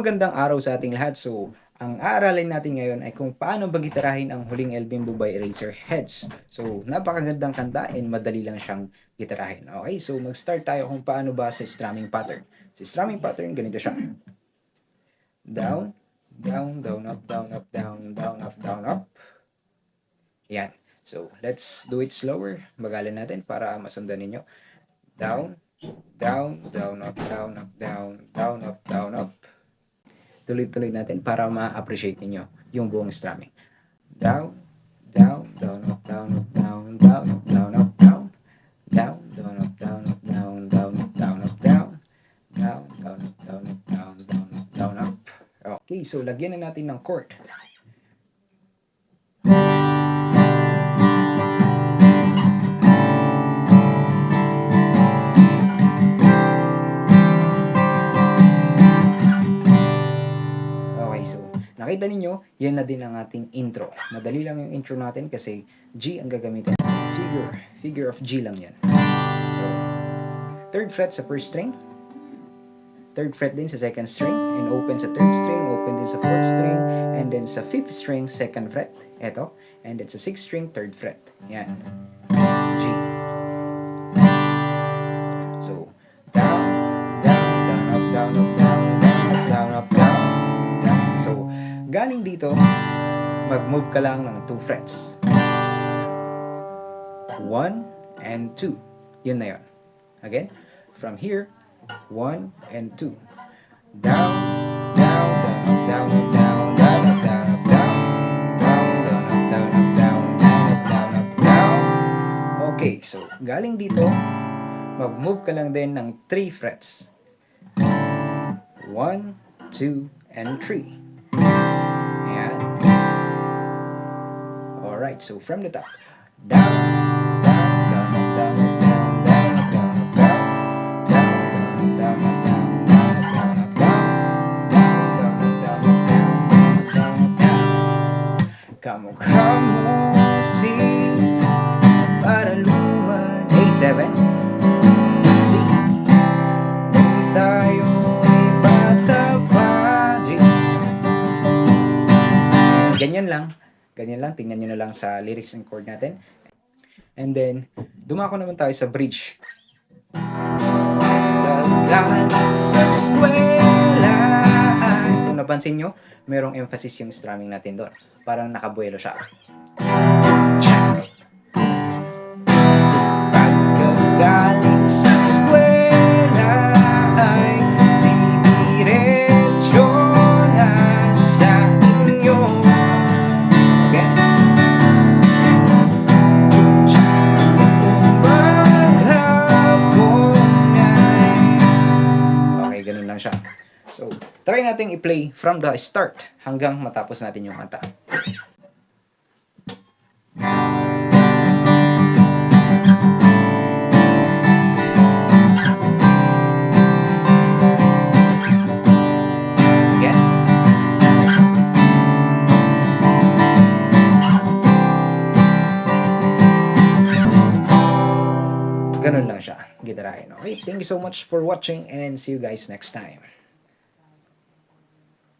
magandang araw sa ating lahat. So, ang aaralin natin ngayon ay kung paano ba gitarahin ang huling Elvin by Eraserheads. So, napakagandang kanta and madali lang siyang gitarahin. Okay, so mag-start tayo kung paano ba sa strumming pattern. Sa strumming pattern, ganito siya. Down, down, down, up, down, up, down, down, up, down, up. Yan. So, let's do it slower. Bagalan natin para masundan ninyo. Down, down, down, up, down, up, down, down, up, down, up. Tuloy-tuloy natin para ma-appreciate niyo yung buong strumming. Down, down, down, up, down, up, down, down, up, down, up, down, down, down, up, down, up, down, down, up, down, up, down, down, down, up, down, up, down, down, up, down, up. Okay, so lagyan na natin ng chord. Nakita ninyo, yan na din ang ating intro. Madali lang yung intro natin kasi G ang gagamitin. Figure of G lang yan. So, 3rd fret sa 1st string, 3rd fret din sa 2nd string, and open sa 3rd string, open din sa 4th string, and then sa 5th string, 2nd fret, eto, and then sa 6th string, 3rd fret. Yan. G. So, down, down, down, up, down, up, down, down, up, down, up, down. So, galing dito, mag-move ka lang ng 2 frets. 1 and 2. Yun na yun. Again, from here, 1 and 2. Down, down, down, up, down, down, up, down, up, down, down, down, up, down, up, down, down, up, down, up, down. Okay, so, galing dito, mag-move ka lang din ng 3 frets. 1, 2, and 3. Alright, so from the top. Down, down, down, down, down, down, down, down, down, down, down, down, down, down, down. Kamukha mo si para luman A7 C. Di tayo ibata pa G. Ganyan lang. Ganyan lang, tingnan nyo na lang sa lyrics and chord natin. And then, dumako naman tayo sa bridge. Sa eskwela. Kung napansin nyo, merong emphasis yung strumming natin doon. Parang nakabuelo siya. Pagkagaling sa eskwela ay didiretso na sa inyo. Siya. So, try nating i-play from the start hanggang matapos natin yung kanta. Again. Ganun lang siya, gitarahin. Okay, thank you so much for watching and see you guys next time.